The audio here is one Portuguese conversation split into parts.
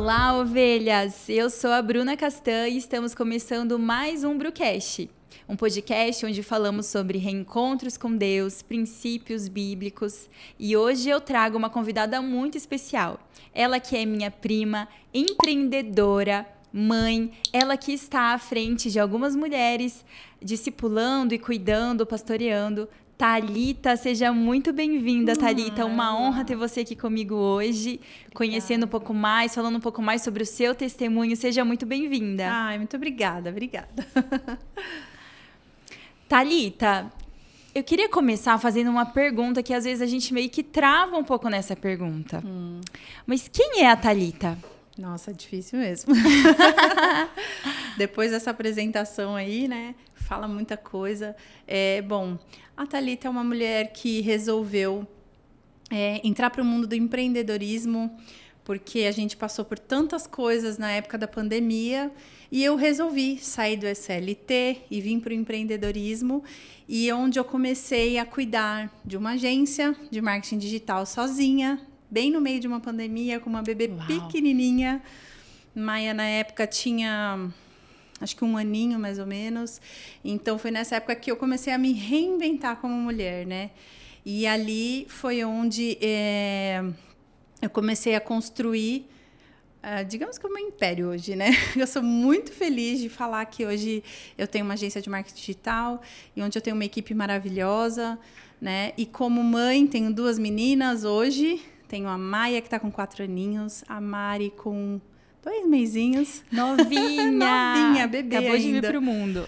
Olá, ovelhas! Eu sou a Bruna Castan e estamos começando mais um Brucast, um podcast onde falamos sobre reencontros com Deus, princípios bíblicos. E hoje eu trago uma convidada muito especial. Ela que é minha prima, empreendedora, mãe, ela que está à frente de algumas mulheres, discipulando e cuidando, pastoreando. Thalita, seja muito bem-vinda, Thalita. Uma honra ter você aqui comigo hoje, conhecendo um pouco mais, falando um pouco mais sobre o seu testemunho. Seja muito bem-vinda. Ai, muito obrigada. Thalita, eu queria começar fazendo uma pergunta que às vezes a gente meio que trava um pouco nessa pergunta. Mas quem é a Thalita? Nossa, é difícil mesmo. Depois dessa apresentação aí, né? Fala muita coisa. Bom, a Thalita é uma mulher que resolveu entrar para o mundo do empreendedorismo, porque a gente passou por tantas coisas na época da pandemia e eu resolvi sair do SLT e vir para o empreendedorismo, e onde eu comecei a cuidar de uma agência de marketing digital sozinha, bem no meio de uma pandemia, com uma bebê pequenininha. Maia, na época, tinha acho que 1 aninho, mais ou menos. Então, foi nessa época que eu comecei a me reinventar como mulher, né? E ali foi onde eu comecei a construir, digamos que o meu império hoje, né? Eu sou muito feliz de falar que hoje eu tenho uma agência de marketing digital e onde eu tenho uma equipe maravilhosa, né? E como mãe, tenho 2 meninas hoje. Tenho a Maia, que está com 4 aninhos, a Mari com 2 mesinhos. Novinha! Novinha, bebê Acabou ainda. de vir pro mundo.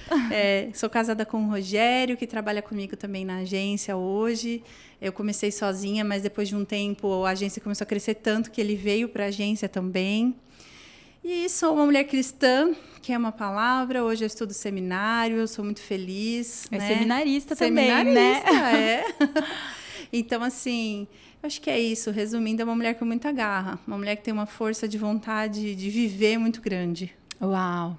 Sou casada com o Rogério, que trabalha comigo também na agência hoje. Eu comecei sozinha, mas depois de um tempo a agência começou a crescer tanto que ele veio para a agência também. E sou uma mulher cristã, que é uma palavra. Hoje eu estudo seminário, sou muito feliz. É né? seminarista também, né? Então, assim, acho que é isso. Resumindo, é uma mulher com muita garra. Uma mulher que tem uma força de vontade de viver muito grande. Uau!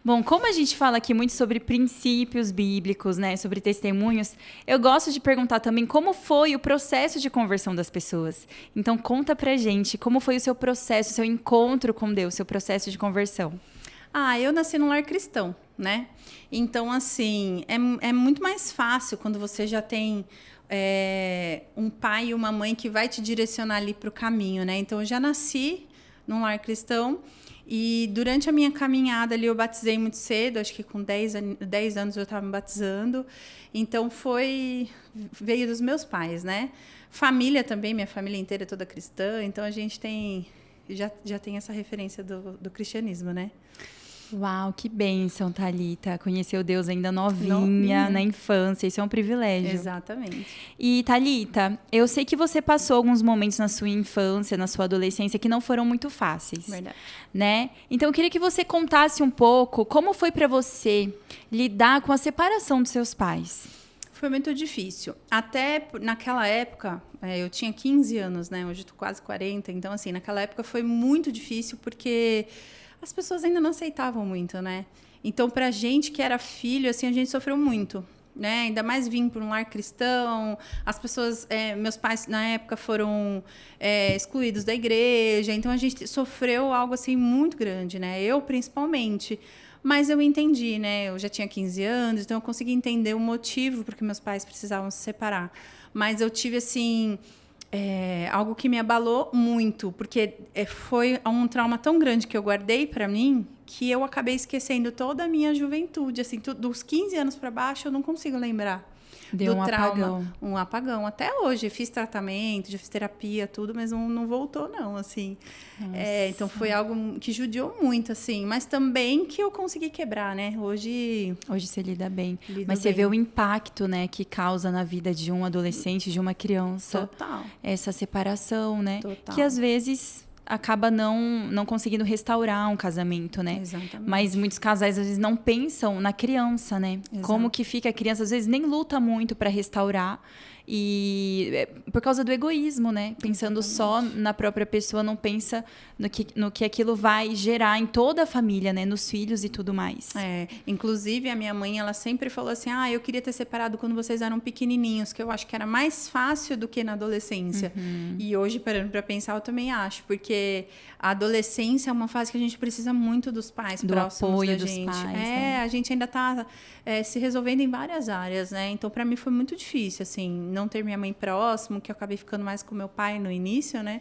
Bom, como a gente fala aqui muito sobre princípios bíblicos, né, sobre testemunhos, eu gosto de perguntar também como foi o processo de conversão das pessoas. Então, conta pra gente como foi o seu processo, o seu encontro com Deus, seu processo de conversão. Eu nasci num lar cristão, né? Então, assim, é muito mais fácil quando você já tem um pai e uma mãe que vai te direcionar ali para o caminho, né? Então, eu já nasci num lar cristão e durante a minha caminhada ali eu batizei muito cedo, acho que com 10 anos eu estava me batizando. Então, veio dos meus pais, né? Família também, minha família inteira é toda cristã, então a gente já tem essa referência do cristianismo, né? Uau, que bênção, Thalita. Conheceu Deus ainda novinha, na infância. Isso é um privilégio. Exatamente. E, Thalita, eu sei que você passou alguns momentos na sua infância, na sua adolescência, que não foram muito fáceis. Verdade. Né? Então, eu queria que você contasse um pouco como foi para você lidar com a separação dos seus pais. Foi muito difícil. Até naquela época, eu tinha 15 anos, né? Hoje eu tô quase 40. Então, assim, naquela época foi muito difícil porque as pessoas ainda não aceitavam muito, né? Então, pra gente que era filho, assim, a gente sofreu muito, né? Ainda mais vim para um lar cristão. As pessoas, meus pais na época foram excluídos da igreja. Então, a gente sofreu algo assim muito grande, né? Eu, principalmente. Mas eu entendi, né? Eu já tinha 15 anos, então eu consegui entender o motivo porque meus pais precisavam se separar. Mas eu tive, assim, algo que me abalou muito, porque foi um trauma tão grande que eu guardei para mim que eu acabei esquecendo toda a minha juventude. Assim, dos 15 anos para baixo, eu não consigo lembrar. Deu do um trauma. apagão. Um apagão. Até hoje, fiz tratamento, já fiz terapia, tudo, mas não voltou, não, assim. Então, foi algo que judiou muito, assim. Mas também que eu consegui quebrar, né? Hoje você lida bem. Mas bem. você vê o impacto, né, que causa na vida de um adolescente, de uma criança. Total. Essa separação, né? Total. Que, às vezes, acaba não conseguindo restaurar um casamento, né? Exatamente. Mas muitos casais, às vezes, não pensam na criança, né? Exato. Como que fica a criança, às vezes, nem luta muito para restaurar. E por causa do egoísmo, né? Pensando só na própria pessoa, não pensa no que aquilo vai gerar em toda a família, né? Nos filhos e tudo mais. Inclusive, a minha mãe, ela sempre falou assim, eu queria ter separado quando vocês eram pequenininhos, que eu acho que era mais fácil do que na adolescência. E hoje, parando para pensar, eu também acho, porque a adolescência é uma fase que a gente precisa muito dos pais próximos apoio da dos gente. pais, né? A gente ainda está se resolvendo em várias áreas, né? Então, para mim foi muito difícil, assim, não ter minha mãe próximo, que eu acabei ficando mais com meu pai no início, né?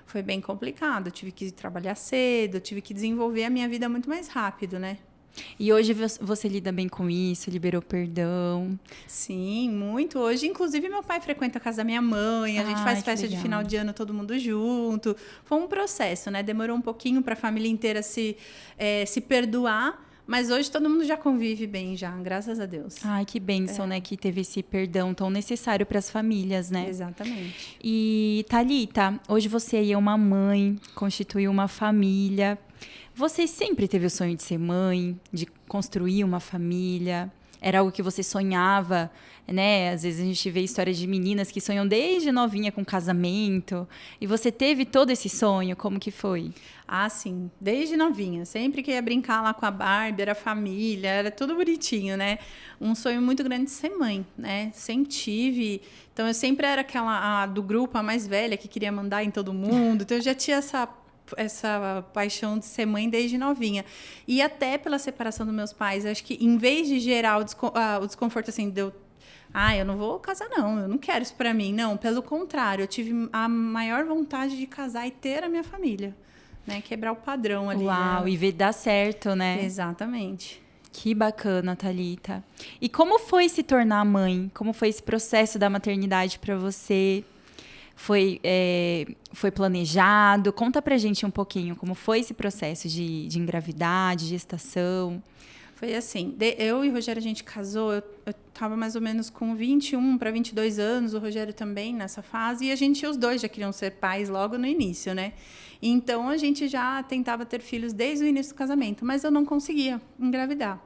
Foi bem complicado. Eu tive que trabalhar cedo, eu tive que desenvolver a minha vida muito mais rápido, né? E hoje você lida bem com isso? Liberou perdão? Sim, muito. Hoje, inclusive, meu pai frequenta a casa da minha mãe. A gente faz festa de final de ano todo mundo junto. Foi um processo, né? Demorou um pouquinho para a família inteira se perdoar. Mas hoje todo mundo já convive bem, já, graças a Deus. Ai, que bênção, né? Que teve esse perdão tão necessário para as famílias, né? Exatamente. E, Thalita, hoje você aí é uma mãe, constituiu uma família. Você sempre teve o sonho de ser mãe, de construir uma família? Era algo que você sonhava, né? Às vezes a gente vê histórias de meninas que sonham desde novinha com casamento. E você teve todo esse sonho? Como que foi? Sim. Desde novinha. sempre que ia brincar lá com a Barbie, era família, era tudo bonitinho, né? Um sonho muito grande de ser mãe, né? Sempre tive. Então, eu sempre era aquela do grupo, a mais velha, que queria mandar em todo mundo. Então, eu já tinha essa paixão de ser mãe desde novinha. E até pela separação dos meus pais, acho que em vez de gerar o desconforto, assim, eu não vou casar, não. Eu não quero isso pra mim. Não, pelo contrário. Eu tive a maior vontade de casar e ter a minha família. Né? Quebrar o padrão ali. Uau, e ver dar certo, né? Exatamente. Que bacana, Thalita. E como foi se tornar mãe? Como foi esse processo da maternidade pra você? Foi planejado? Conta pra gente um pouquinho como foi esse processo de engravidar, de gestação. Foi assim, eu e o Rogério, a gente casou, eu estava mais ou menos com 21 para 22 anos, o Rogério também nessa fase, e os dois já queriam ser pais logo no início, né? Então, a gente já tentava ter filhos desde o início do casamento, mas eu não conseguia engravidar.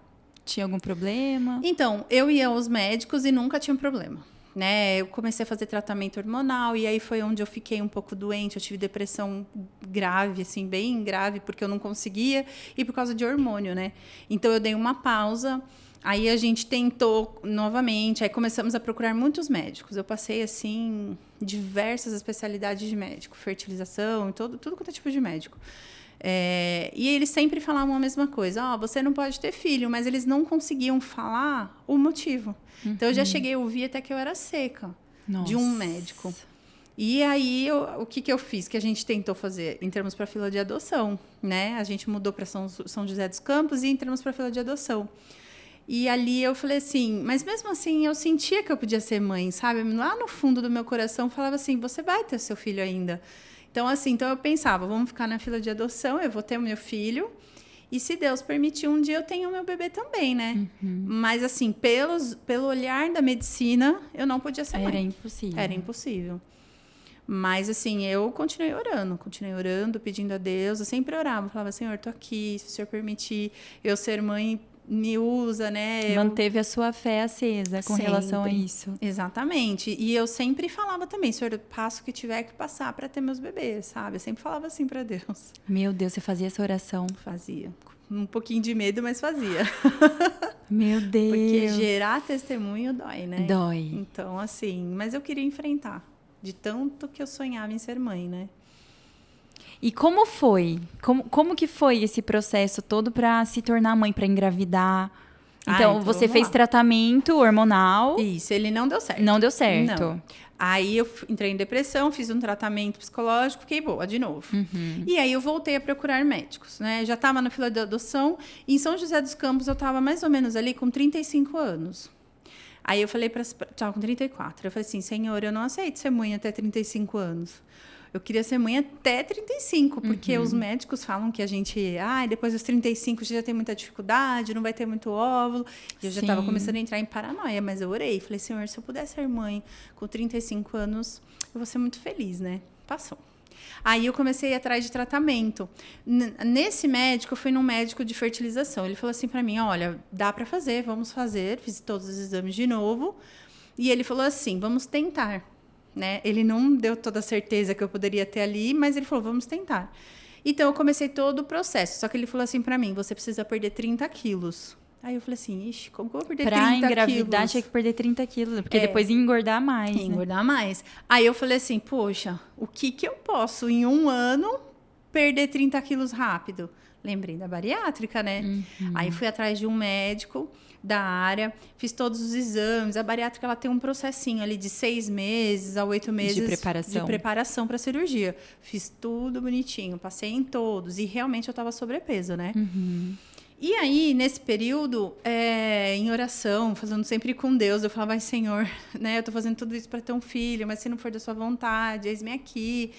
Tinha algum problema? Então, eu ia aos médicos e nunca tinha problema. Né? Eu comecei a fazer tratamento hormonal e aí foi onde eu fiquei um pouco doente. Eu tive depressão grave, assim, bem grave, porque eu não conseguia e por causa de hormônio, né? Então, eu dei uma pausa. Aí, a gente tentou novamente. Aí, começamos a procurar muitos médicos. Eu passei, assim, diversas especialidades de médico. Fertilização, tudo quanto é tipo de médico. E eles sempre falavam a mesma coisa. Você não pode ter filho, mas eles não conseguiam falar o motivo. Então, eu já cheguei a ouvir até que eu era seca. Nossa. De um médico. E aí, o que eu fiz? Que a gente tentou fazer? Entramos para a fila de adoção, né? A gente mudou para São José dos Campos e entramos para a fila de adoção. E ali eu falei assim, mas mesmo assim eu sentia que eu podia ser mãe, sabe? Lá no fundo do meu coração falava assim, você vai ter seu filho ainda. Então, assim, eu pensava, vamos ficar na fila de adoção, eu vou ter o meu filho. E se Deus permitir, um dia eu tenho o meu bebê também, né? Mas, assim, pelo olhar da medicina, eu não podia ser mãe. Era impossível. Era impossível. Mas, assim, eu continuei orando, pedindo a Deus. Eu sempre orava, falava, Senhor, tô aqui, se o Senhor permitir eu ser mãe, me usa, né? Manteve a sua fé acesa com relação a isso. Exatamente. E eu sempre falava também, Senhor, eu passo o que tiver que passar para ter meus bebês, sabe? Eu sempre falava assim para Deus. Meu Deus, você fazia essa oração? Fazia. Um pouquinho de medo, mas fazia. Meu Deus. Porque gerar testemunho dói, né? Dói. Então, assim, mas eu queria enfrentar. De tanto que eu sonhava em ser mãe, né? E como foi? Como que foi esse processo todo para se tornar mãe, para engravidar? Então, você fez tratamento hormonal. Isso, ele não deu certo. Não deu certo. Não. Aí eu entrei em depressão, fiz um tratamento psicológico, fiquei boa de novo. E aí eu voltei a procurar médicos, né? Já estava na fila de adoção. Em São José dos Campos eu estava mais ou menos ali com 35 anos. Aí eu falei estava com 34. Eu falei assim, Senhor, eu não aceito ser mãe até 35 anos. Eu queria ser mãe até 35, porque os médicos falam que a gente... depois dos 35 já tem muita dificuldade, não vai ter muito óvulo. E eu já estava começando a entrar em paranoia, mas eu orei. Falei, Senhor, se eu puder ser mãe com 35 anos, eu vou ser muito feliz, né? Passou. Aí eu comecei a ir atrás de tratamento. Nesse médico, eu fui num médico de fertilização. Ele falou assim para mim, olha, dá para fazer, vamos fazer. Fiz todos os exames de novo. E ele falou assim, vamos tentar, né? Ele não deu toda a certeza que eu poderia ter ali, mas ele falou, vamos tentar. Então, eu comecei todo o processo. Só que ele falou assim pra mim, você precisa perder 30 quilos. Aí eu falei assim, ixi, como que eu vou perder 30 quilos? Pra engravidar, tinha que perder 30 quilos, porque depois ia engordar mais, Ia engordar mais. Aí eu falei assim, poxa, o que eu posso, em um ano, perder 30 quilos rápido? Lembrei da bariátrica, né? Aí fui atrás de um médico da área, fiz todos os exames. A bariátrica, ela tem um processinho ali de 6 meses a 8 meses de preparação para cirurgia. Fiz tudo bonitinho, passei em todos. E realmente eu estava sobrepeso, né? E aí, nesse período, em oração, fazendo sempre com Deus, eu falava, ai, Senhor, né? Eu tô fazendo tudo isso para ter um filho, mas se não for da sua vontade, eis-me aqui.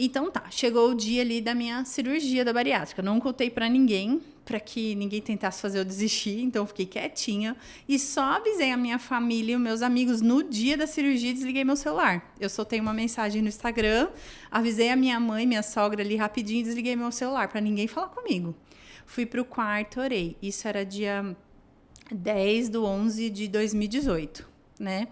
Então tá, chegou o dia ali da minha cirurgia da bariátrica. Não contei para ninguém, para que ninguém tentasse fazer eu desistir, então eu fiquei quietinha. E só avisei a minha família e os meus amigos no dia da cirurgia e desliguei meu celular. Eu soltei uma mensagem no Instagram, avisei a minha mãe, minha sogra ali rapidinho e desliguei meu celular, para ninguém falar comigo. Fui pro quarto, orei. Isso era dia 10/11 de 2018, né?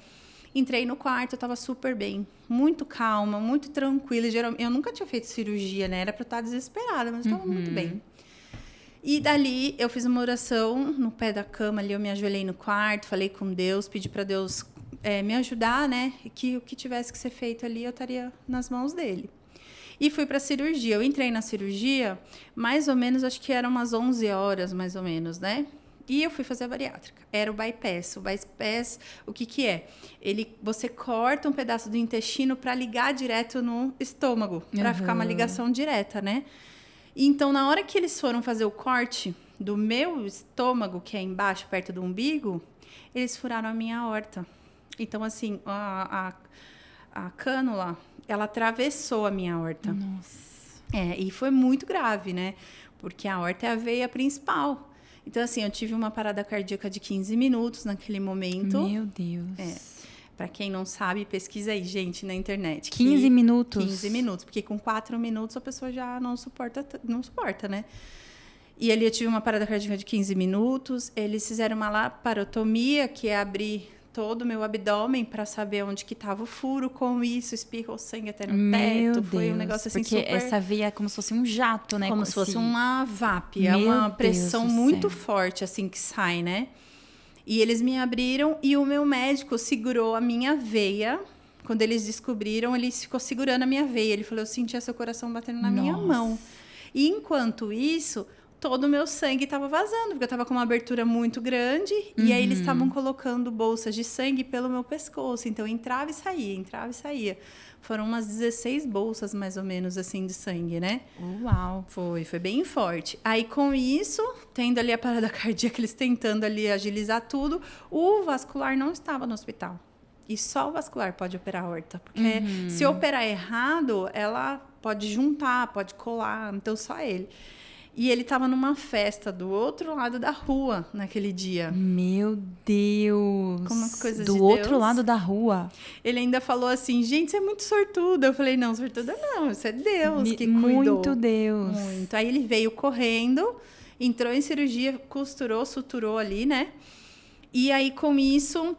Entrei no quarto, eu tava super bem, muito calma, muito tranquila. Eu nunca tinha feito cirurgia, né? Era pra eu estar desesperada, mas eu tava muito bem. E dali, eu fiz uma oração no pé da cama ali, eu me ajoelhei no quarto, falei com Deus, pedi pra Deus me ajudar, né? E que o que tivesse que ser feito ali, eu estaria nas mãos dele. E fui pra cirurgia. Eu entrei na cirurgia, mais ou menos, acho que eram umas 11 horas, mais ou menos, né? E eu fui fazer a bariátrica. Era o bypass. O bypass, o que é? Você corta um pedaço do intestino para ligar direto no estômago, para ficar uma ligação direta, né? Então, na hora que eles foram fazer o corte do meu estômago, que é embaixo, perto do umbigo, eles furaram a minha aorta. Então, assim, a cânula, ela atravessou a minha aorta. Nossa. E foi muito grave, né? Porque a aorta é a veia principal. Então, assim, eu tive uma parada cardíaca de 15 minutos naquele momento. Meu Deus. Para quem não sabe, pesquisa aí, gente, na internet. 15 minutos? 15 minutos, porque com 4 minutos a pessoa já não suporta, né? E ali eu tive uma parada cardíaca de 15 minutos. Eles fizeram uma laparotomia, que é abrir todo o meu abdômen para saber onde que estava o furo. Com isso, espirrou sangue até no teto. Foi um negócio assim porque super... essa veia é como se fosse um jato, né? Como se fosse uma VAP. É uma pressão muito forte, assim, que sai, né? E eles me abriram e o meu médico segurou a minha veia. Quando eles descobriram, ele ficou segurando a minha veia. Ele falou, eu sentia seu coração batendo na minha mão. E enquanto isso, todo o meu sangue estava vazando, porque eu estava com uma abertura muito grande. E aí eles estavam colocando bolsas de sangue pelo meu pescoço. Então, entrava e saía, entrava e saía. Foram umas 16 bolsas, mais ou menos, assim, de sangue, né? Uau! Foi bem forte. Aí, com isso, tendo ali a parada cardíaca, eles tentando ali agilizar tudo, o vascular não estava no hospital. E só o vascular pode operar a aorta. Porque se operar errado, ela pode juntar, pode colar, então só ele. E ele estava numa festa do outro lado da rua naquele dia. Meu Deus! Como coisa de do Deus. outro lado da rua. Ele ainda falou assim, gente, você é muito sortuda. Eu falei, não, sortuda não, isso é Deus que cuidou. Muito Deus. Muito. Aí ele veio correndo, entrou em cirurgia, costurou, suturou ali, né? E aí, com isso...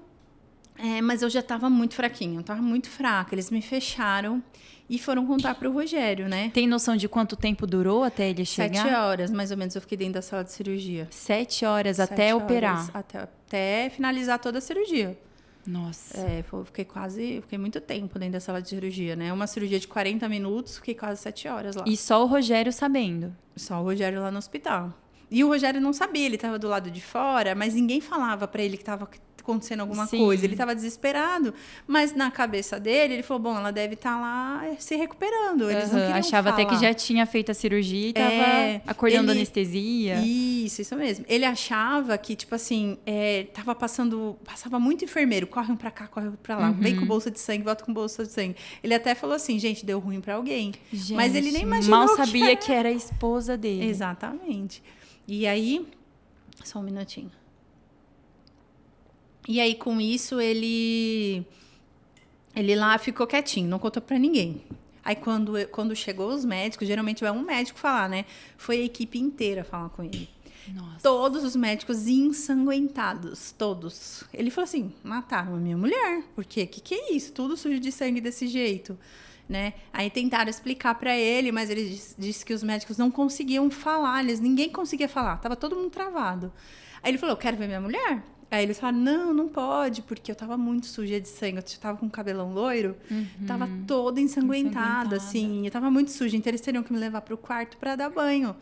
mas eu já estava muito fraquinha, eu estava muito fraca. Eles me fecharam e foram contar para o Rogério, né? Tem noção de quanto tempo durou até ele chegar? 7 horas, mais ou menos, eu fiquei dentro da sala de cirurgia. 7 horas até operar? Até finalizar toda a cirurgia. Nossa. Fiquei muito tempo dentro da sala de cirurgia, né? Uma cirurgia de 40 minutos, fiquei quase 7 horas lá. E só o Rogério sabendo? Só o Rogério lá no hospital. E o Rogério não sabia, ele estava do lado de fora, mas ninguém falava para ele que estava acontecendo alguma coisa. Ele estava desesperado, mas na cabeça dele, ele falou, bom, ela deve estar lá se recuperando. Eles não queriam achava falar. Até que já tinha feito a cirurgia e estava acordando anestesia. Isso mesmo. Ele achava que, tipo assim, passava muito enfermeiro, corre um pra cá, corre pra lá, vem com bolsa de sangue, volta com bolsa de sangue. Ele até falou assim, gente, deu ruim pra alguém. Gente, mas ele nem imaginou mal sabia que era a esposa dele. Exatamente. E aí, só um minutinho. E aí, com isso, ele lá ficou quietinho, não contou pra ninguém. Aí, quando chegou os médicos, geralmente vai um médico falar, né? Foi a equipe inteira falar com ele. Nossa. Todos os médicos ensanguentados, todos. Ele falou assim, mataram a minha mulher. Por quê? Que é isso? Tudo sujo de sangue desse jeito, né? Aí tentaram explicar para ele, mas ele disse que os médicos não conseguiam falar, ninguém conseguia falar, tava todo mundo travado. Aí ele falou, eu quero ver minha mulher. Aí eles falaram, não pode, porque eu tava muito suja de sangue, eu tava com um cabelão loiro, tava toda ensanguentada, assim, eu tava muito suja, então eles teriam que me levar pro quarto para dar banho.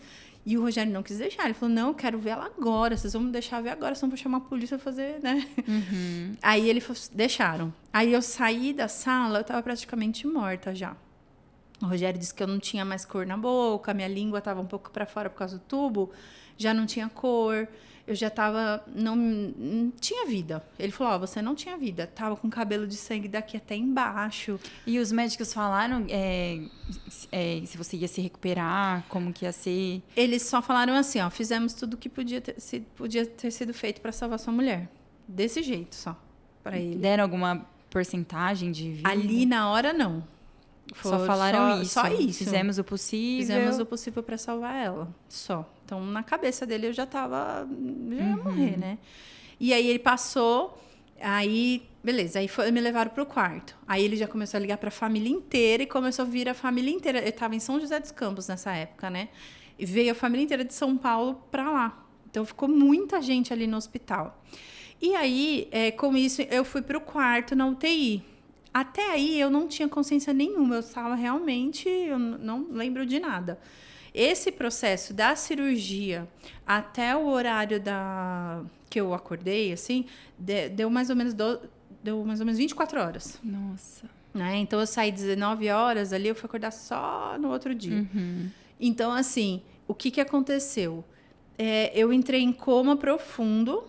E o Rogério não quis deixar, ele falou, não, eu quero ver ela agora, vocês vão me deixar ver agora, senão eu vou chamar a polícia pra fazer, né? Aí ele falou, deixaram. Aí eu saí da sala, eu tava praticamente morta já. O Rogério disse que eu não tinha mais cor na boca, minha língua tava um pouco para fora por causa do tubo, já não tinha cor. Eu já tava... Não tinha vida. Ele falou, você não tinha vida. Tava com cabelo de sangue daqui até embaixo. E os médicos falaram se você ia se recuperar, como que ia ser? Eles só falaram assim, fizemos tudo que podia ter sido feito para salvar sua mulher. Desse jeito só, para ele. Deram alguma porcentagem de vida? Ali na hora, não. Só falaram isso. Só isso. Fizemos o possível. Fizemos o possível para salvar ela. Só. Então, na cabeça dele, eu já ia morrer, né? E aí, ele passou. Aí, beleza. Aí, me levaram pro quarto. Aí, ele já começou a ligar pra família inteira. E começou a vir a família inteira. Eu tava em São José dos Campos nessa época, né? E veio a família inteira de São Paulo pra lá. Então, ficou muita gente ali no hospital. E aí, com isso, eu fui pro quarto na UTI. Até aí, eu não tinha consciência nenhuma. Eu estava realmente... Eu não lembro de nada. Esse processo da cirurgia até o horário que eu acordei, assim, deu mais ou menos 24 horas. Nossa. Né? Então, eu saí 19 horas ali, eu fui acordar só no outro dia. Então, assim, o que aconteceu? Eu entrei em coma profundo.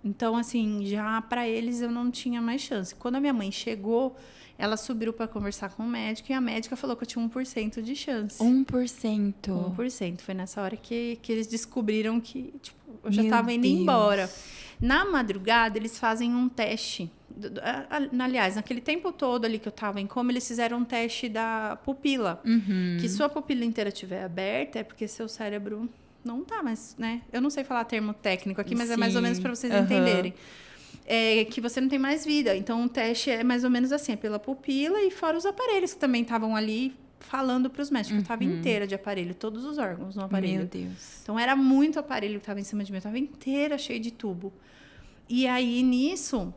Então, assim, já para eles eu não tinha mais chance. Quando a minha mãe chegou, ela subiu para conversar com o médico e a médica falou que eu tinha 1% de chance. 1%? 1%. Foi nessa hora que eles descobriram que eu já estava indo embora. Na madrugada, eles fazem um teste. Aliás, naquele tempo todo ali que eu estava em coma, eles fizeram um teste da pupila. Que se a pupila inteira estiver aberta, é porque seu cérebro... não tá, mas, né? Eu não sei falar termo técnico aqui, mas é mais ou menos para vocês entenderem. Que você não tem mais vida. Então, o teste é mais ou menos assim, pela pupila e fora os aparelhos que também estavam ali falando para os médicos. Eu estava inteira de aparelho, todos os órgãos no aparelho. Meu Deus. Então, era muito aparelho que estava em cima de mim. Eu estava inteira, cheia de tubo. E aí, nisso...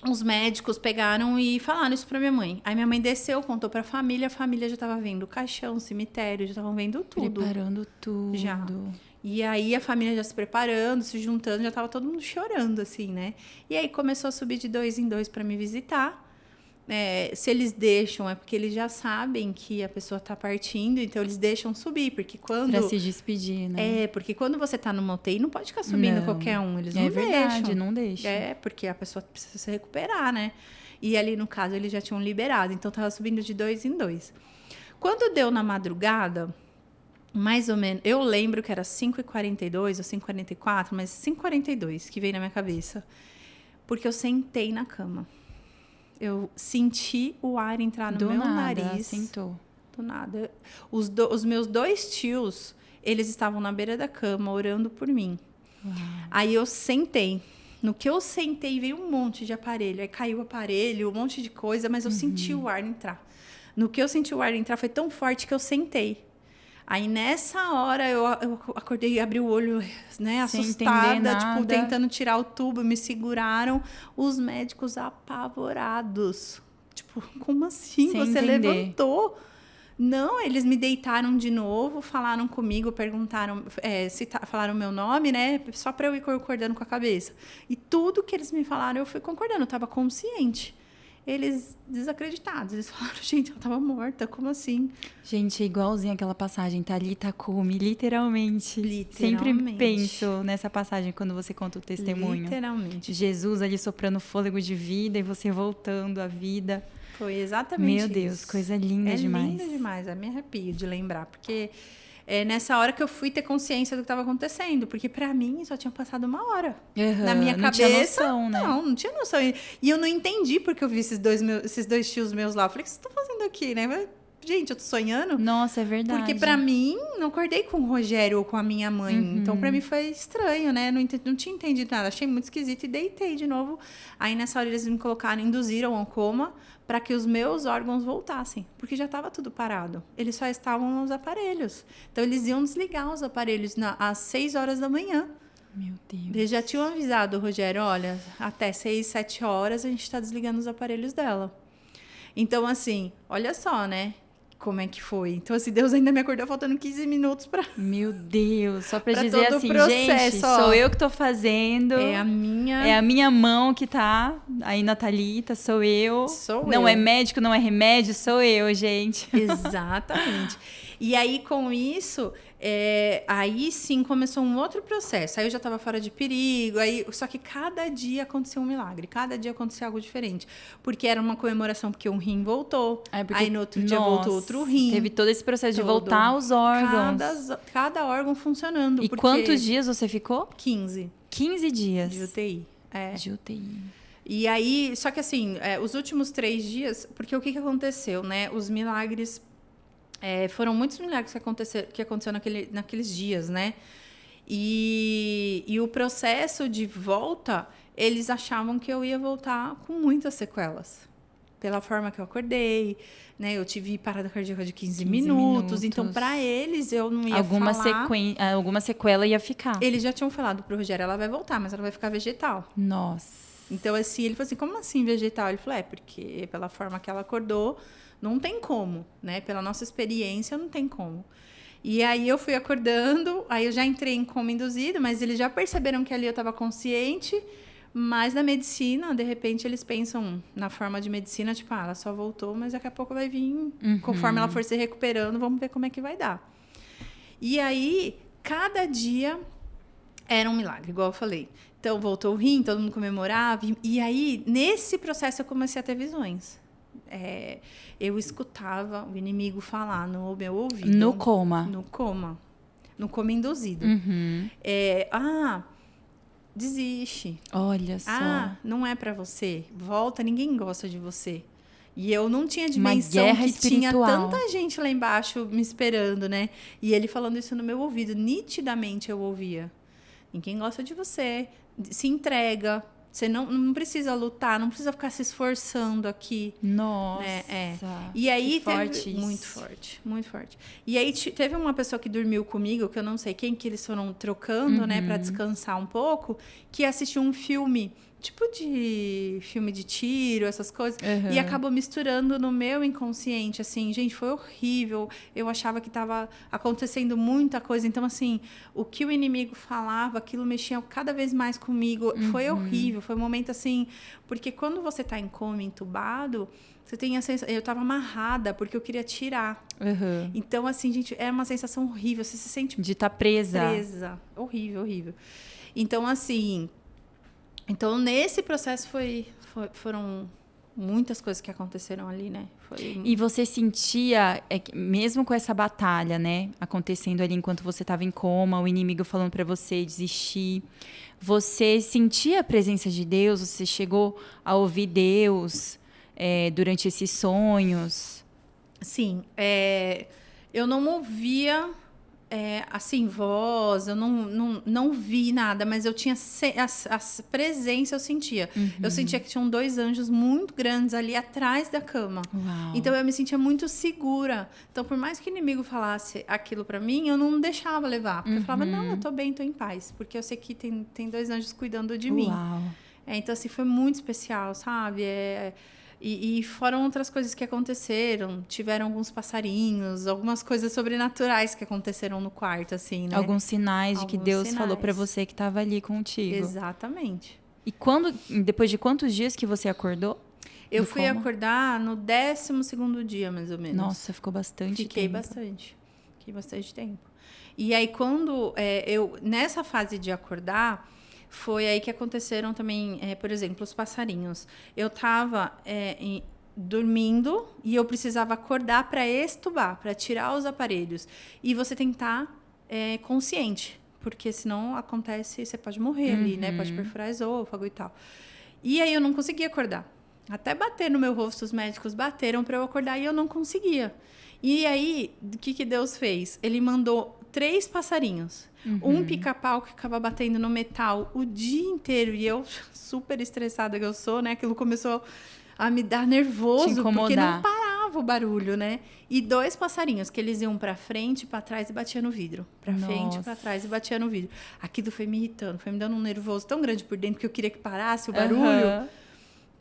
os médicos pegaram e falaram isso pra minha mãe. Aí minha mãe desceu, contou pra família. A família já tava vendo o caixão, o cemitério, já estavam vendo tudo. Preparando tudo. Já. E aí a família já se preparando, se juntando, já tava todo mundo chorando, assim, né? E aí começou a subir de 2 em 2 pra me visitar. Se eles deixam, é porque eles já sabem que a pessoa tá partindo, então eles deixam subir, porque quando... pra se despedir, né? Porque quando você tá numa UTI, não pode ficar subindo qualquer um, eles não deixam. É verdade, não deixam. Porque a pessoa precisa se recuperar, né? E ali, no caso, eles já tinham liberado, então tava subindo de 2 em 2. Quando deu na madrugada, mais ou menos, eu lembro que era 5h42 ou 5h44, mas 5h42 que veio na minha cabeça, porque eu sentei na cama. Eu senti o ar entrar no meu nariz. Sentou. Do nada. Os meus 2 tios, eles estavam na beira da cama, orando por mim. Aí eu sentei. No que eu sentei, veio um monte de aparelho. Aí caiu o aparelho, um monte de coisa, mas eu senti o ar entrar. No que eu senti o ar entrar, foi tão forte que eu sentei. Aí, nessa hora, eu acordei e abri o olho, né, assustada, tipo, tentando tirar o tubo, me seguraram. Os médicos apavorados. Tipo, como assim? Sem você entender. levantou? Não, eles me deitaram de novo, falaram comigo, perguntaram, falaram o meu nome, né, só para eu ir concordando com a cabeça. E tudo que eles me falaram, eu fui concordando, eu estava consciente. Eles desacreditados, eles falaram, gente, eu tava morta, como assim? Gente, é igualzinho aquela passagem, Thalita cumi, literalmente. Sempre Literalmente. penso nessa passagem quando você conta o testemunho. Literalmente. Jesus ali soprando fôlego de vida e você voltando à vida. Foi exatamente Meu Deus, isso. coisa linda demais. Linda demais, eu me arrepio de lembrar, porque nessa hora que eu fui ter consciência do que estava acontecendo, porque pra mim só tinha passado 1 hora. Na minha não cabeça, tinha noção, né? não tinha noção. E eu não entendi porque eu vi esses dois tios meus lá. Eu falei, o que vocês estão fazendo aqui, né? Mas gente, eu tô sonhando? Nossa, é verdade. Porque pra mim, não acordei com o Rogério ou com a minha mãe. Então, pra mim foi estranho, né? Não tinha entendido nada. Achei muito esquisito e deitei de novo. Aí, nessa hora, eles me colocaram, induziram ao coma para que os meus órgãos voltassem. Porque já estava tudo parado. Eles só estavam nos aparelhos. Então, eles iam desligar os aparelhos às 6 horas da manhã. Meu Deus. Eles já tinham avisado o Rogério, olha, até 6, 7 horas a gente está desligando os aparelhos dela. Então, assim, olha só, né? Como é que foi. Então, assim, Deus ainda me acordou faltando 15 minutos para... Meu Deus, só para dizer todo assim, o processo, gente, ó, sou eu que tô fazendo. É a minha mão que tá aí na Thalita, sou eu. Sou não eu. é médico, não é remédio, sou eu, gente. Exatamente. E aí, com isso, aí sim começou um outro processo. Aí eu já estava fora de perigo. Só que cada dia acontecia um milagre. Cada dia acontecia algo diferente. Porque era uma comemoração, porque um rim voltou. Aí no outro dia voltou outro rim. Teve todo esse processo de voltar aos órgãos. Cada órgão funcionando. E quantos dias você ficou? 15. 15 dias. De UTI. De UTI. E aí, só que assim, os últimos 3 dias... Porque o que aconteceu, né? Os milagres... foram muitos milagres que aconteceu naqueles dias, né? E o processo de volta, eles achavam que eu ia voltar com muitas sequelas. Pela forma que eu acordei, né? Eu tive parada cardíaca de 15 minutos. Então, para eles, eu não ia Alguma sequela ia ficar. Eles já tinham falado pro Rogério, ela vai voltar, mas ela vai ficar vegetal. Nossa. Então, assim, ele falou assim, como assim vegetal? Ele falou, porque pela forma que ela acordou... Não tem como, né? Pela nossa experiência, não tem como. E aí eu fui acordando, aí eu já entrei em coma induzido, mas eles já perceberam que ali eu estava consciente, mas na medicina, de repente, eles pensam na forma de medicina, tipo, ela só voltou, mas daqui a pouco vai vir, conforme ela for se recuperando, vamos ver como é que vai dar. E aí, cada dia era um milagre, igual eu falei. Então, voltou o rim, todo mundo comemorava, e aí, nesse processo, eu comecei a ter visões. Eu escutava o inimigo falar no meu ouvido. No coma. No coma induzido. Desiste. Olha só. Não é pra você. Volta, ninguém gosta de você. E eu não tinha dimensão que espiritual. Tinha tanta gente lá embaixo me esperando, né? E ele falando isso no meu ouvido. Nitidamente eu ouvia. Ninguém gosta de você. Se entrega. Você não precisa lutar, não precisa ficar se esforçando aqui. Nossa. Né? E aí forte isso. Muito forte, muito forte. E aí teve uma pessoa que dormiu comigo, que eu não sei quem, que eles foram trocando, né, para descansar um pouco, que assistiu um filme, tipo de filme de tiro, essas coisas, e acabou misturando no meu inconsciente, assim, gente, foi horrível. Eu achava que estava acontecendo muita coisa, então, assim, o que o inimigo falava, aquilo mexia cada vez mais comigo, foi horrível, foi um momento, assim, porque quando você está em coma, entubado, você tem a sensação, eu estava amarrada, porque eu queria tirar. Então, assim, gente, é uma sensação horrível, você se sente... De estar presa. Presa, horrível, horrível. Então, assim... Então, nesse processo foram muitas coisas que aconteceram ali, né? E você sentia, mesmo com essa batalha, né, acontecendo ali enquanto você estava em coma, o inimigo falando para você desistir, você sentia a presença de Deus? Você chegou a ouvir Deus durante esses sonhos? Sim. Eu não ouvia... assim, voz, eu não vi nada, mas eu tinha a presença, eu sentia. Eu sentia que tinham 2 anjos muito grandes ali atrás da cama. Uau. Então, eu me sentia muito segura. Então, por mais que o inimigo falasse aquilo pra mim, eu não deixava levar. Porque eu falava, não, eu tô bem, tô em paz. Porque eu sei que tem 2 anjos cuidando de mim. Uau. Então, assim, foi muito especial, sabe? E foram outras coisas que aconteceram. Tiveram alguns passarinhos, algumas coisas sobrenaturais que aconteceram no quarto, assim, né? Alguns sinais de que Deus falou para você que estava ali contigo. Exatamente. E depois de quantos dias que você acordou? Eu fui acordar no 12º dia, mais ou menos. Nossa, ficou bastante tempo. Fiquei bastante tempo. E aí, quando nessa fase de acordar... Foi aí que aconteceram também, por exemplo, os passarinhos. Eu estava dormindo e eu precisava acordar para extubar, para tirar os aparelhos. E você tem que estar consciente, porque senão acontece, você pode morrer ali, né? Pode perfurar esôfago e tal. E aí eu não conseguia acordar. Até bater no meu rosto, os médicos bateram para eu acordar e eu não conseguia. E aí, o que Deus fez? Ele mandou 3 passarinhos. Um pica-pau que ficava batendo no metal o dia inteiro. E eu, super estressada que eu sou, né? Aquilo começou a me dar nervoso, porque não parava o barulho, né? E 2 passarinhos, que eles iam pra frente, pra trás e batia no vidro. Pra frente, pra trás e batia no vidro. Aquilo foi me irritando, foi me dando um nervoso tão grande por dentro que eu queria que parasse o barulho,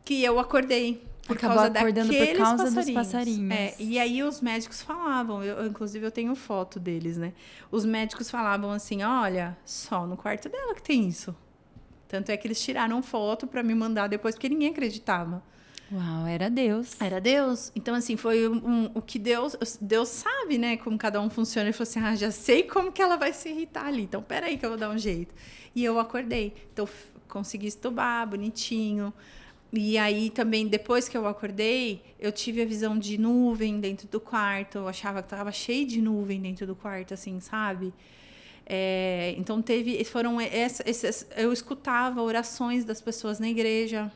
que eu acordei. Acabou acordando por causa dos passarinhos. E aí os médicos falavam, inclusive eu tenho foto deles, né? Os médicos falavam assim, olha, só no quarto dela que tem isso. Tanto é que eles tiraram foto pra me mandar depois, porque ninguém acreditava. Uau, era Deus. Era Deus. Então, assim, foi o que Deus sabe, né? Como cada um funciona. Ele falou assim, já sei como que ela vai se irritar ali. Então, peraí que eu vou dar um jeito. E eu acordei. Então, consegui estubar bonitinho. E aí, também, depois que eu acordei, eu tive a visão de nuvem dentro do quarto. Eu achava que estava cheio de nuvem dentro do quarto, assim, sabe? Então, eu escutava orações das pessoas na igreja.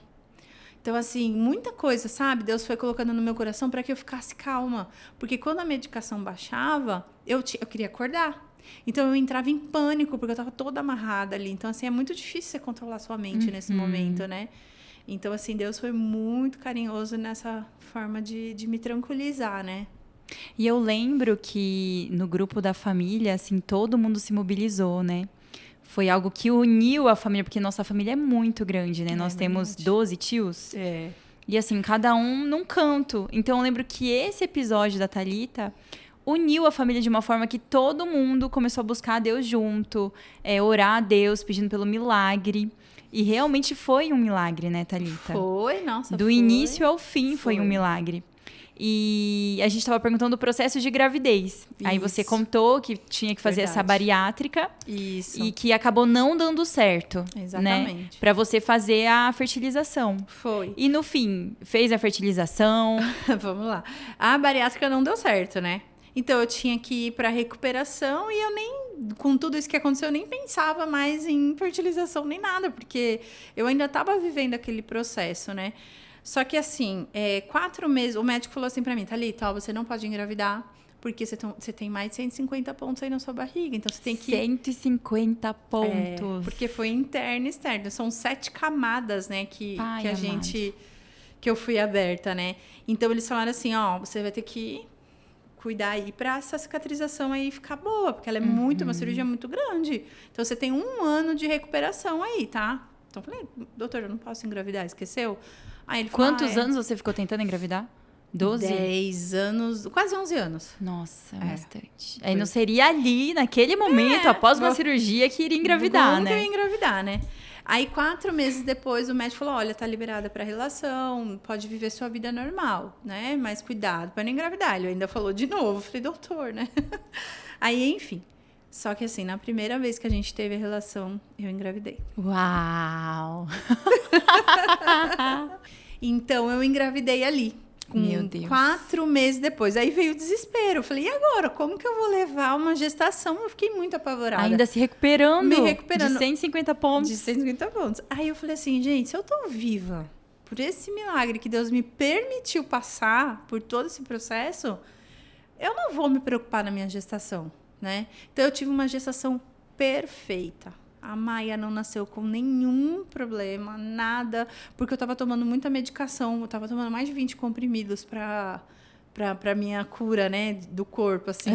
Então, assim, muita coisa, sabe? Deus foi colocando no meu coração para que eu ficasse calma. Porque quando a medicação baixava, eu queria acordar. Então, eu entrava em pânico, porque eu estava toda amarrada ali. Então, assim, é muito difícil você controlar sua mente nesse momento, né? Então, assim, Deus foi muito carinhoso nessa forma de me tranquilizar, né? E eu lembro que no grupo da família, assim, todo mundo se mobilizou, né? Foi algo que uniu a família, porque nossa família é muito grande, né? Nós temos 12 tios. E assim, cada um num canto. Então eu lembro que esse episódio da Thalita uniu a família de uma forma que todo mundo começou a buscar a Deus junto, orar a Deus, pedindo pelo milagre. E realmente foi um milagre, né, Thalita? Foi, nossa. Do início ao fim foi um milagre. E a gente estava perguntando do processo de gravidez. Isso. Aí você contou que tinha que fazer essa bariátrica. Isso. E que acabou não dando certo. Exatamente. Né? Para você fazer a fertilização. Foi. E no fim, fez a fertilização. Vamos lá. A bariátrica não deu certo, né? Então eu tinha que ir para recuperação e eu nem, com tudo isso que aconteceu, eu nem pensava mais em fertilização nem nada, porque eu ainda estava vivendo aquele processo, né? Só que assim, 4 meses, o médico falou assim pra mim, Thalita, você não pode engravidar, porque você tem mais de 150 pontos aí na sua barriga, então você tem que... 150 pontos. Porque foi interno e externo, são 7 camadas, né, que eu fui aberta, né? Então eles falaram assim, você vai ter que cuidar aí pra essa cicatrização aí ficar boa, porque ela é uma cirurgia muito grande. Então você tem 1 ano de recuperação aí, tá? Então eu falei, doutor, eu não posso engravidar, esqueceu? Aí ele falou, Quantos anos você ficou tentando engravidar? 12? 10 anos, quase 11 anos. Nossa, bastante. Aí não seria ali, naquele momento, após uma cirurgia, que iria engravidar, né? Que eu ia engravidar, né? Aí, 4 meses depois, o médico falou, olha, tá liberada pra relação, pode viver sua vida normal, né? Mas cuidado pra não engravidar. Ele ainda falou de novo, eu falei, doutor, né? Aí, enfim. Só que assim, na primeira vez que a gente teve a relação, eu engravidei. Uau! Então, eu engravidei ali. Meu Deus. 4 meses depois. Aí veio o desespero. Eu falei, e agora? Como que eu vou levar uma gestação? Eu fiquei muito apavorada. Ainda se recuperando. Me recuperando. De 150 pontos. De 150 pontos. Aí eu falei assim, gente, se eu tô viva por esse milagre que Deus me permitiu passar por todo esse processo, eu não vou me preocupar na minha gestação, né? Então, eu tive uma gestação perfeita. A Maia não nasceu com nenhum problema, nada, porque eu estava tomando muita medicação, eu estava tomando mais de 20 comprimidos para minha cura, né, do corpo, assim.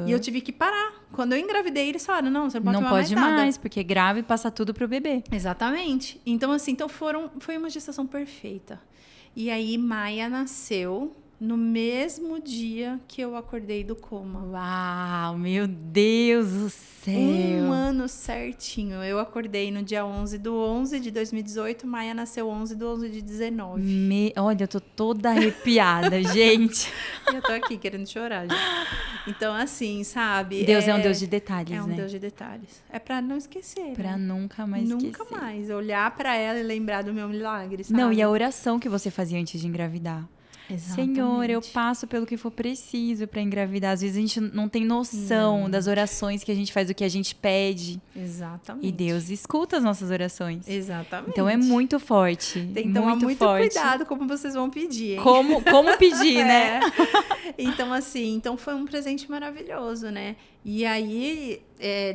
E eu tive que parar. Quando eu engravidei, eles falaram, não, você não pode tomar mais nada. Não pode mais, porque grave passa tudo pro bebê. Exatamente. Então, assim, foi uma gestação perfeita. E aí, Maia nasceu no mesmo dia que eu acordei do coma. Uau, meu Deus do céu! 1 ano certinho. Eu acordei no dia 11/11 de 2018, Maia nasceu 11/11 de 19. Olha, eu tô toda arrepiada, gente. Eu tô aqui querendo chorar, gente. Então, assim, sabe? Deus é um Deus de detalhes, né? É um Deus de detalhes. É pra não esquecer, Pra nunca mais esquecer. Nunca mais. Olhar pra ela e lembrar do meu milagre, sabe? Não, e a oração que você fazia antes de engravidar? Senhor, eu passo pelo que for preciso para engravidar. Às vezes a gente não tem noção das orações que a gente faz, do que a gente pede. Exatamente. E Deus escuta as nossas orações. Exatamente. Então é muito forte. Tem que tomar muito cuidado como vocês vão pedir, hein? Como pedir, né? Então, assim, foi um presente maravilhoso, né? E aí,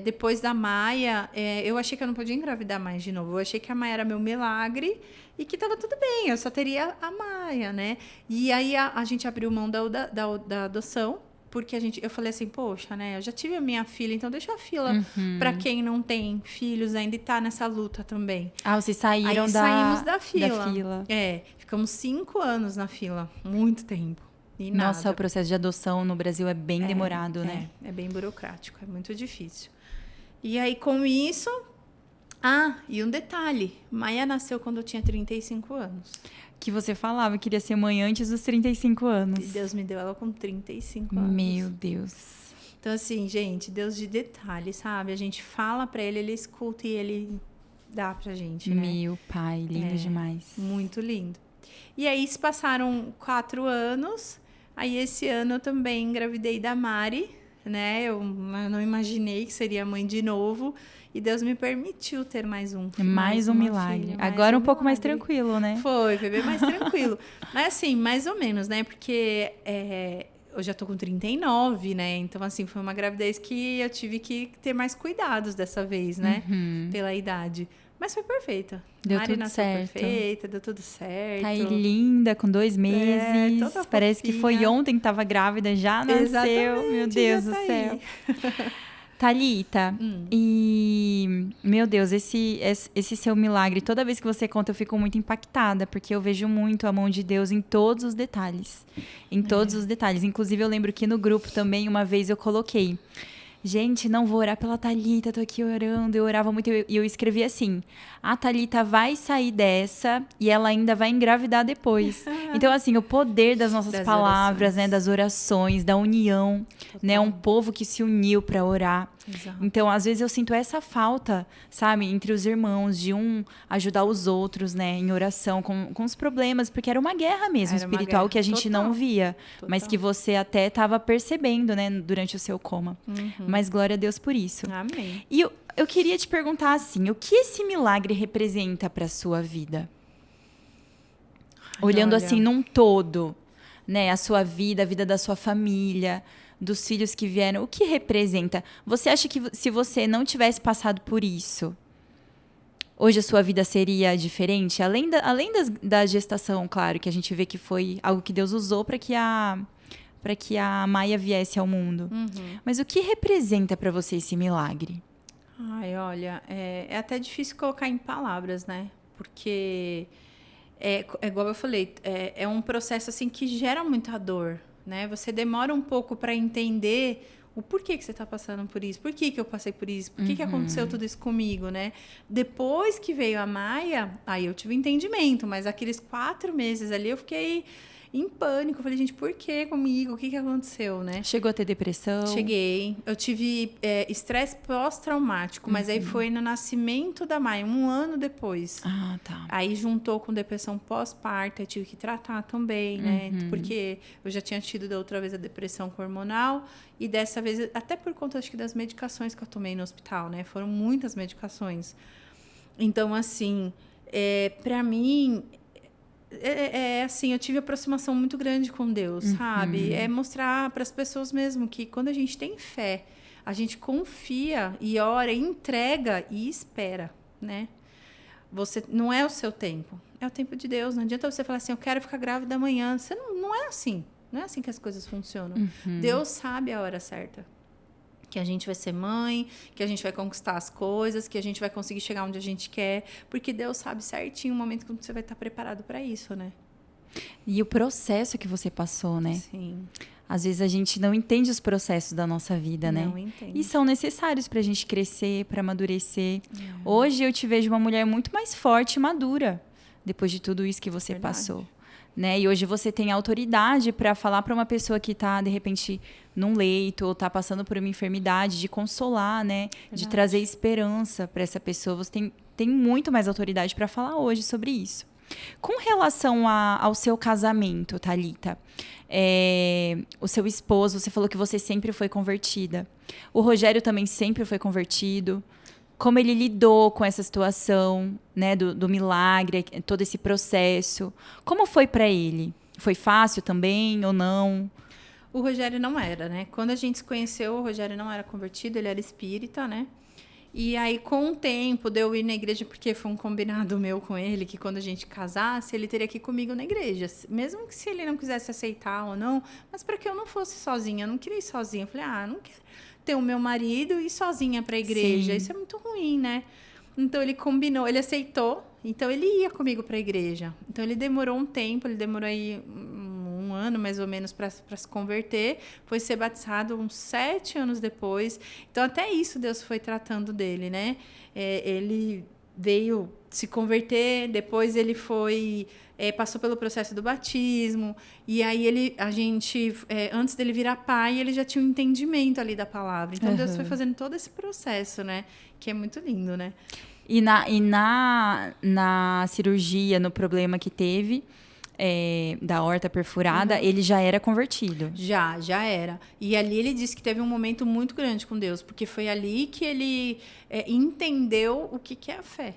depois da Maia, eu achei que eu não podia engravidar mais de novo. Eu achei que a Maia era meu milagre e que tava tudo bem, eu só teria a Maia, né? E aí a gente abriu mão da adoção, porque eu falei assim, poxa, né? Eu já tive a minha filha, então deixa a fila para quem não tem filhos ainda e tá nessa luta também. Ah, vocês saíram saímos da fila. Da fila. Ficamos 5 anos na fila, muito tempo. Nossa, o processo de adoção no Brasil é bem demorado, né? É bem burocrático, é muito difícil. E aí, com isso... Ah, e um detalhe. Maia nasceu quando eu tinha 35 anos. Que você falava que queria ser mãe antes dos 35 anos. E Deus me deu ela com 35 anos. Meu Deus. Então, assim, gente, Deus de detalhe, sabe? A gente fala pra ele, ele escuta e ele dá pra gente, né? Meu pai, lindo demais. Muito lindo. E aí, se passaram 4 anos... Aí, esse ano, eu também engravidei da Mari, né? Eu não imaginei que seria mãe de novo. E Deus me permitiu ter mais um. Mais um milagre. Agora um pouco mais tranquilo, né? Foi bem mais tranquilo. Mas, assim, mais ou menos, né? Porque eu já tô com 39, né? Então, assim, foi uma gravidez que eu tive que ter mais cuidados dessa vez, né? Pela idade. Mas foi perfeita. Deu Mari tudo certo. Perfeita, deu tudo certo. Tá aí linda, com 2 meses. Toda Parece fofinha. que foi ontem que tava grávida, já nasceu. Exatamente, meu Deus do céu. Thalita, e meu Deus, esse seu milagre, toda vez que você conta eu fico muito impactada, porque eu vejo muito a mão de Deus em todos os detalhes. Em todos os detalhes. Inclusive eu lembro que no grupo também uma vez eu coloquei: gente, não vou orar pela Thalita, tô aqui orando. Eu orava muito e eu escrevi assim: a Thalita vai sair dessa e ela ainda vai engravidar depois. Então, assim, o poder das nossas palavras, né? Das orações, da união, né? Um povo que se uniu para orar. Exato. Então, às vezes eu sinto essa falta, sabe? Entre os irmãos, de um ajudar os outros, né? Em oração, com os problemas. Porque era uma guerra mesmo espiritual que a gente não via. Mas que você até estava percebendo, né? Durante o seu coma. Mas glória a Deus por isso. Amém. E eu queria te perguntar assim, o que esse milagre representa para sua vida? Olhando assim num todo, né? A sua vida, a vida da sua família, dos filhos que vieram, o que representa? Você acha que se você não tivesse passado por isso, hoje a sua vida seria diferente? Além da gestação, claro, que a gente vê que foi algo que Deus usou para que a Maia viesse ao mundo. Mas o que representa para você esse milagre? Ai, olha, é até difícil colocar em palavras, né? Porque, igual eu falei, é um processo assim que gera muita dor, né? Você demora um pouco para entender o porquê que você está passando por isso, por que eu passei por isso, por que aconteceu tudo isso comigo, né? Depois que veio a Maia, aí eu tive entendimento, mas aqueles 4 meses ali eu fiquei em pânico. Eu falei, gente, por que comigo? O que aconteceu, né? Chegou a ter depressão? Cheguei. Eu tive estresse pós-traumático, mas aí foi no nascimento da Maia, 1 ano depois. Ah, tá. Aí juntou com depressão pós-parto, eu tive que tratar também, né? Porque eu já tinha tido da outra vez a depressão hormonal e dessa vez, até por conta, acho que das medicações que eu tomei no hospital, né? Foram muitas medicações. Então, assim, pra mim... assim, eu tive aproximação muito grande com Deus, sabe? É mostrar para as pessoas mesmo que quando a gente tem fé, a gente confia e ora, e entrega e espera, né? Não é o seu tempo, é o tempo de Deus. Não adianta você falar assim, eu quero ficar grávida amanhã. Você não é assim. Não é assim que as coisas funcionam. Deus sabe a hora certa. Que a gente vai ser mãe, que a gente vai conquistar as coisas, que a gente vai conseguir chegar onde a gente quer, porque Deus sabe certinho o momento que você vai estar preparado para isso, né? E o processo que você passou, né? Sim. Às vezes a gente não entende os processos da nossa vida, né? Não entende. E são necessários pra gente crescer, pra amadurecer. Hoje eu te vejo uma mulher muito mais forte e madura, depois de tudo isso que você passou. Né? E hoje você tem autoridade para falar para uma pessoa que está, de repente, num leito ou está passando por uma enfermidade, de consolar, né? De trazer esperança para essa pessoa. Você tem muito mais autoridade para falar hoje sobre isso. Com relação ao seu casamento, Thalita, o seu esposo, você falou que você sempre foi convertida. O Rogério também sempre foi convertido. Como ele lidou com essa situação, né, do milagre, todo esse processo? Como foi para ele? Foi fácil também ou não? O Rogério não era, né? Quando a gente se conheceu, o Rogério não era convertido, ele era espírita, né? E aí, com o tempo, de eu ir na igreja, porque foi um combinado meu com ele, que quando a gente casasse, ele teria que ir comigo na igreja. Mesmo que se ele não quisesse aceitar ou não, mas para que eu não fosse sozinha, eu não queria ir sozinha. Eu falei, não quero ter o meu marido e ir sozinha para a igreja. Sim. Isso é muito ruim, né? Então, ele combinou, ele aceitou, então ele ia comigo para a igreja. Então, ele demorou um tempo, ele demorou aí um ano, mais ou menos, para se converter. Foi ser batizado uns 7 anos depois. Então, até isso Deus foi tratando dele, né? Ele veio se converter, depois ele foi... passou pelo processo do batismo, e aí antes dele virar pai, ele já tinha um entendimento ali da palavra. Então, Deus foi fazendo todo esse processo, né? Que é muito lindo, né? E na cirurgia, no problema que teve, da aorta perfurada, ele já era convertido. Já era. E ali ele disse que teve um momento muito grande com Deus, porque foi ali que ele entendeu o que é a fé.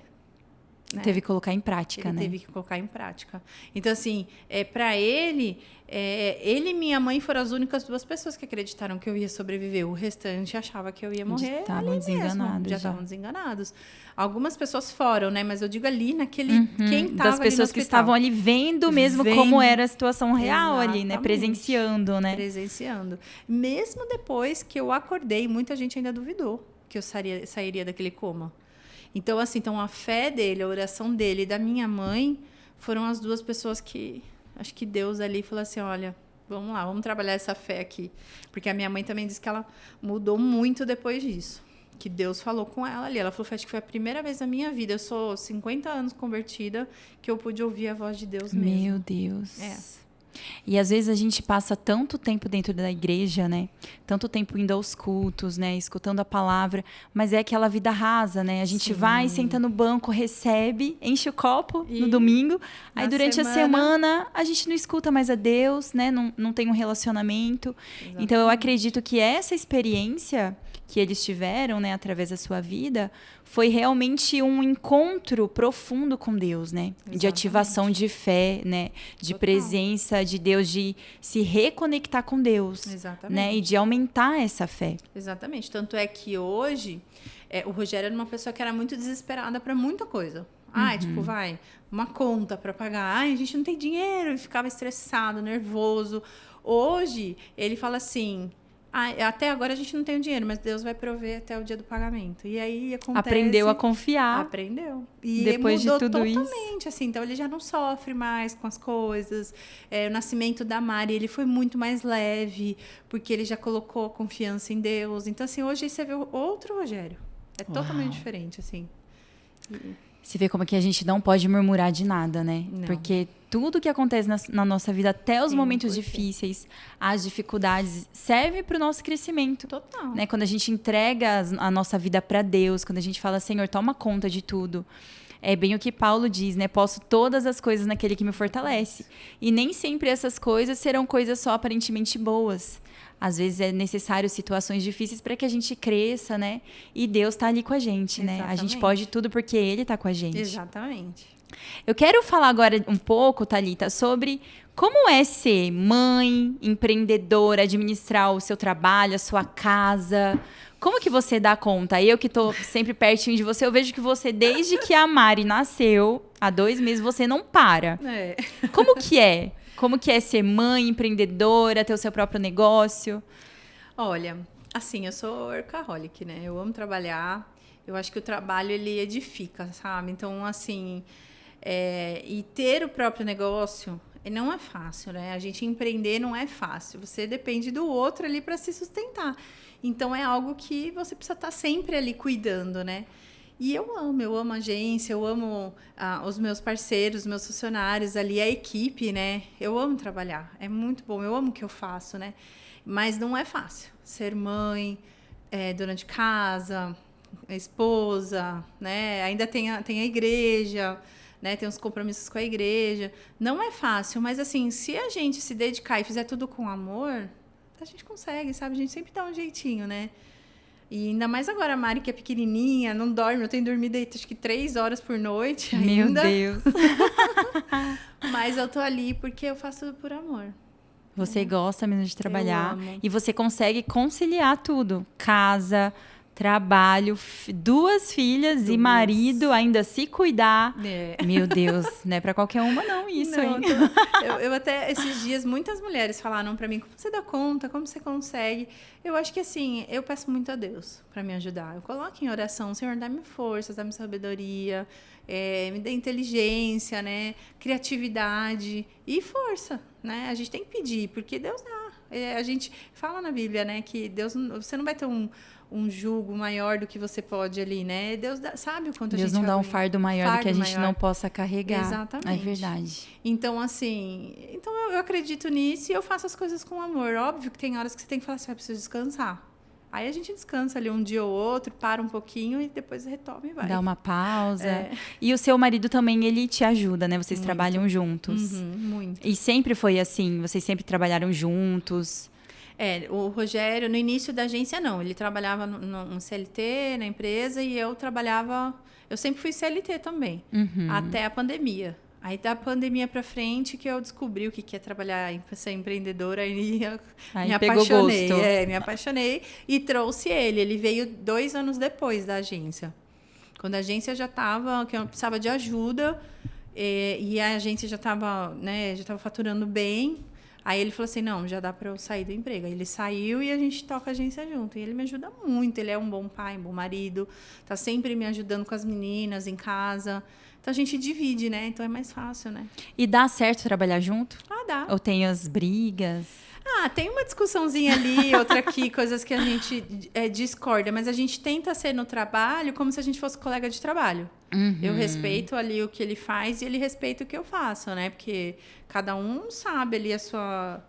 Né? Teve que colocar em prática, né? Teve que colocar em prática. Então, assim, para ele e minha mãe foram as únicas 2 pessoas que acreditaram que eu ia sobreviver. O restante achava que eu ia morrer. Estavam desenganados. Já estavam desenganados. Algumas pessoas foram, né? Mas eu digo ali, naquele... Quem estava das pessoas que estavam ali vendo mesmo como era a situação real. Exatamente. Ali, né? Presenciando, né? Presenciando. Mesmo depois que eu acordei, muita gente ainda duvidou que eu sairia daquele coma. Então, assim, a fé dele, a oração dele e da minha mãe foram as 2 pessoas que... Acho que Deus ali falou assim, olha, vamos lá, vamos trabalhar essa fé aqui. Porque a minha mãe também disse que ela mudou muito depois disso. Que Deus falou com ela ali. Ela falou, acho que foi a primeira vez na minha vida, eu sou 50 anos convertida, que eu pude ouvir a voz de Deus mesmo. Meu Deus. E às vezes a gente passa tanto tempo dentro da igreja, né? Tanto tempo indo aos cultos, né? Escutando a palavra, mas é aquela vida rasa, né? A gente vai, senta no banco, recebe, enche o copo no domingo, aí durante a semana a gente não escuta mais a Deus, né? Não tem um relacionamento. Exatamente. Então eu acredito que essa experiência que eles tiveram, né, através da sua vida, foi realmente um encontro profundo com Deus, né? Exatamente. De ativação de fé, né? De Total. Presença de Deus, de se reconectar com Deus. Exatamente. Né? E de aumentar essa fé. Exatamente. Tanto é que hoje, o Rogério era uma pessoa que era muito desesperada para muita coisa. Uma conta para pagar. A gente não tem dinheiro. Ele ficava estressado, nervoso. Hoje, ele fala assim... até agora a gente não tem o dinheiro, mas Deus vai prover até o dia do pagamento. E aí acontece... Aprendeu a confiar. Aprendeu. E depois mudou de tudo totalmente, isso. Assim. Então, ele já não sofre mais com as coisas. O nascimento da Mari, ele foi muito mais leve, porque ele já colocou confiança em Deus. Então, assim, hoje você vê outro Rogério. É totalmente diferente, assim. Você vê como que a gente não pode murmurar de nada, né? Não. Porque tudo que acontece na nossa vida, até os momentos difíceis, as dificuldades, serve para o nosso crescimento. Total. Né? Quando a gente entrega a nossa vida para Deus, quando a gente fala, Senhor, toma conta de tudo. É bem o que Paulo diz, né? Posso todas as coisas naquele que me fortalece. E nem sempre essas coisas serão coisas só aparentemente boas. Às vezes é necessário situações difíceis para que a gente cresça, né? E Deus está ali com a gente, né? A gente pode tudo porque Ele está com a gente. Exatamente. Eu quero falar agora um pouco, Thalita, sobre como é ser mãe, empreendedora, administrar o seu trabalho, a sua casa. Como que você dá conta? Eu que estou sempre pertinho de você, eu vejo que você, desde que a Mari nasceu, há 2 meses, você não para. Como que é? Como que é ser mãe, empreendedora, ter o seu próprio negócio? Olha, assim, eu sou workaholic, né? Eu amo trabalhar. Eu acho que o trabalho, ele edifica, sabe? Então, assim, e ter o próprio negócio não é fácil, né? A gente empreender não é fácil. Você depende do outro ali para se sustentar. Então, é algo que você precisa estar sempre ali cuidando, né? E eu amo a agência, eu amo os meus parceiros, os meus funcionários ali, a equipe, né? Eu amo trabalhar, é muito bom, eu amo o que eu faço, né? Mas não é fácil ser mãe, dona de casa, esposa, né? Ainda tem a igreja, né? Tem os compromissos com a igreja. Não é fácil, mas assim, se a gente se dedicar e fizer tudo com amor, a gente consegue, sabe? A gente sempre dá um jeitinho, né? E ainda mais agora a Mari, que é pequenininha, não dorme. Eu tenho dormido aí, acho que 3 horas por noite ainda. Meu Deus. Mas eu tô ali porque eu faço tudo por amor. Você gosta mesmo de trabalhar. Eu amo. E você consegue conciliar tudo. Casa, trabalho, 2 filhas e marido, ainda se cuidar. É. Meu Deus, não é pra qualquer uma não isso, Não, hein? eu até, esses dias, muitas mulheres falaram pra mim, como você dá conta, como você consegue? Eu acho que assim, eu peço muito a Deus pra me ajudar. Eu coloco em oração, Senhor, dá-me força, dá-me sabedoria, me dê inteligência, né? Criatividade e força, né? A gente tem que pedir, porque Deus dá. A gente fala na Bíblia, né, que Deus, você não vai ter um jugo maior do que você pode ali, né? Deus sabe o quanto Deus a gente não dá um vai- fardo maior do que a gente não possa carregar. Exatamente. É verdade. Então, assim, eu acredito nisso e eu faço as coisas com amor. Óbvio que tem horas que você tem que falar assim, eu preciso descansar. Aí a gente descansa ali um dia ou outro, para um pouquinho e depois retoma e vai. Dá uma pausa. É. E o seu marido também, ele te ajuda, né? Vocês trabalham juntos. Muito. E sempre foi assim? Vocês sempre trabalharam juntos? O Rogério, no início da agência, não. Ele trabalhava no CLT, na empresa, e eu trabalhava... Eu sempre fui CLT também, até a pandemia. Aí, da pandemia pra frente, que eu descobri o que é trabalhar, ser empreendedora, aí Aí me pegou apaixonei. gosto. Me apaixonei e trouxe ele. Ele veio 2 anos depois da agência. Quando a agência já estava, que eu precisava de ajuda, e a agência já estava, né, já estava faturando bem. Aí ele falou assim, não, já dá para eu sair do emprego. Aí ele saiu e a gente toca a agência junto. E ele me ajuda muito, ele é um bom pai, um bom marido, tá sempre me ajudando com as meninas em casa. Então a gente divide, né? Então é mais fácil, né? E dá certo trabalhar junto? Ah, dá. Ou tem as brigas? Tem uma discussãozinha ali, outra aqui, coisas que a gente discorda, mas a gente tenta ser no trabalho como se a gente fosse colega de trabalho. Eu respeito ali o que ele faz e ele respeita o que eu faço, né? Porque cada um sabe ali a sua...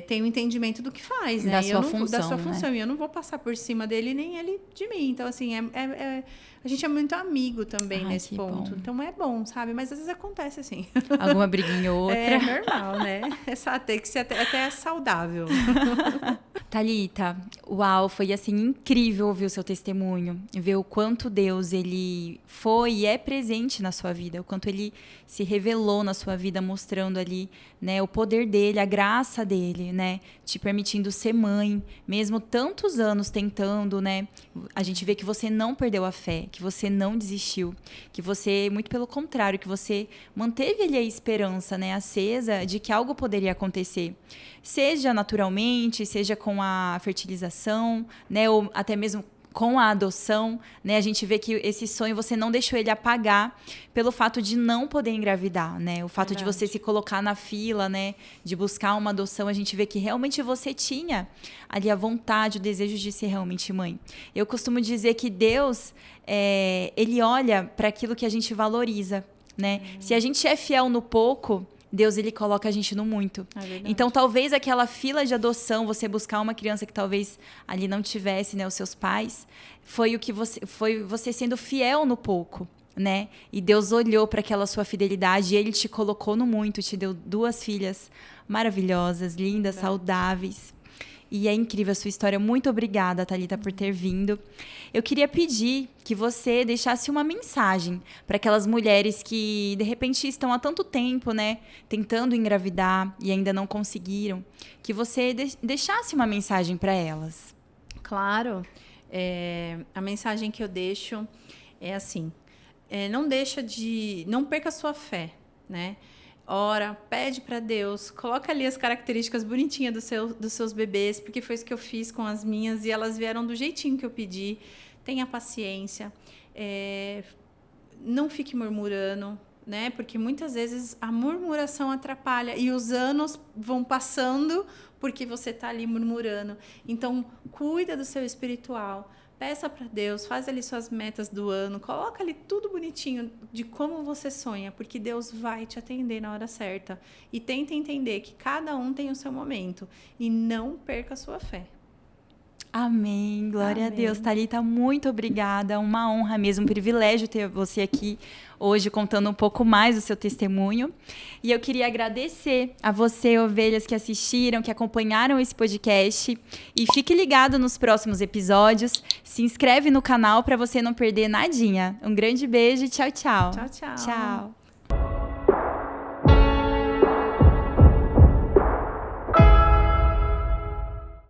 tem um entendimento do que faz, né? Da E sua função, da sua né? função. E eu não vou passar por cima dele, nem ele de mim. Então, assim, a gente é muito amigo também Ai, nesse que ponto. bom. Então, é bom, sabe? Mas às vezes acontece assim. Alguma briguinha ou outra? É normal, né? Tem que ser até saudável. Thalita, uau, foi assim incrível ouvir o seu testemunho, ver o quanto Deus ele foi e é presente na sua vida, o quanto ele se revelou na sua vida, mostrando ali, né, o poder dele, a graça dele, né, te permitindo ser mãe, mesmo tantos anos tentando, né, a gente vê que você não perdeu a fé, que você não desistiu, que você, muito pelo contrário, que você manteve ali a esperança, né, acesa de que algo poderia acontecer. Seja naturalmente, seja com a fertilização, né, ou até mesmo com a adoção, né, a gente vê que esse sonho você não deixou ele apagar pelo fato de não poder engravidar, né, o fato de você se colocar na fila, né, de buscar uma adoção, a gente vê que realmente você tinha ali a vontade, o desejo de ser realmente mãe. Eu costumo dizer que Deus, ele olha para aquilo que a gente valoriza, né, se a gente é fiel no pouco, Deus, ele coloca a gente no muito. Então, talvez aquela fila de adoção, você buscar uma criança que talvez ali não tivesse, né, os seus pais, foi você sendo fiel no pouco, né? E Deus olhou para aquela sua fidelidade e ele te colocou no muito, te deu 2 filhas maravilhosas, lindas, saudáveis. E é incrível a sua história. Muito obrigada, Thalita, por ter vindo. Eu queria pedir que você deixasse uma mensagem para aquelas mulheres que, de repente, estão há tanto tempo, né, tentando engravidar e ainda não conseguiram. Que você deixasse uma mensagem para elas. Claro. A mensagem que eu deixo é assim. Não perca a sua fé, né? Ora, pede para Deus, coloca ali as características bonitinhas dos seus bebês, porque foi isso que eu fiz com as minhas e elas vieram do jeitinho que eu pedi. Tenha paciência, não fique murmurando, né? Porque muitas vezes a murmuração atrapalha e os anos vão passando porque você está ali murmurando. Então, cuida do seu espiritual. Peça para Deus, faz ali suas metas do ano, coloca ali tudo bonitinho de como você sonha, porque Deus vai te atender na hora certa. E tenta entender que cada um tem o seu momento e não perca a sua fé. Amém. Glória a Amém. Deus. Thalita, muito obrigada. Uma honra mesmo, um privilégio ter você aqui hoje contando um pouco mais do seu testemunho. E eu queria agradecer a você, ovelhas, que assistiram, que acompanharam esse podcast. E fique ligado nos próximos episódios. Se inscreve no canal para você não perder nadinha. Um grande beijo e tchau, tchau. Tchau, tchau. Tchau.